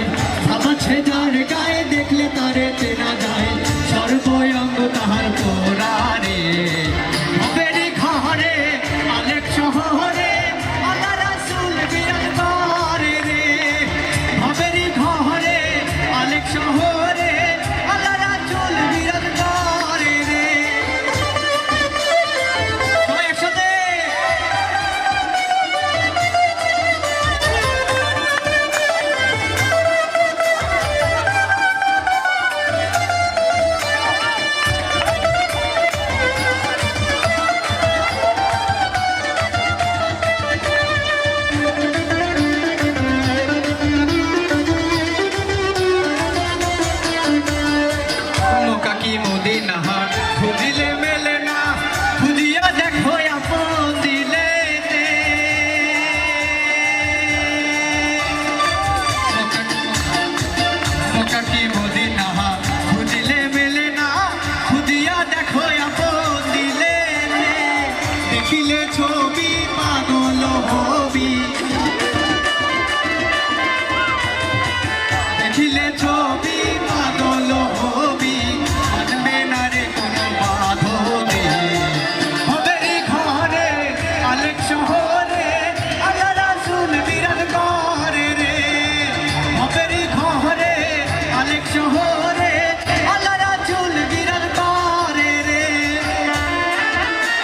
যায়, ভাবাচ্ছে যার গায়ে দেখলে তারে চেনা যায়, সর্বঙ্গ তাহার পোড়ারে। ভবেরই ঘরে আলেক শহরে আল্লাহ রাসূল বিরাজ করে রে। ভবেরই ঘরে আলেক শহরে আল্লাহ রাসূল বিরাজ করে রে। সবাই একসাথে কি মদিনা খুঁজিলে মেলে না, খুঁজিয়া দেখো আপন দিলেতে। মক্কা কি মদিনা খুঁজিলে মেলে না, খুঁজিয়া দেখো আপন দিলেতে। দেখিলে ছবি পাগল হবি, দেখিলে ছবি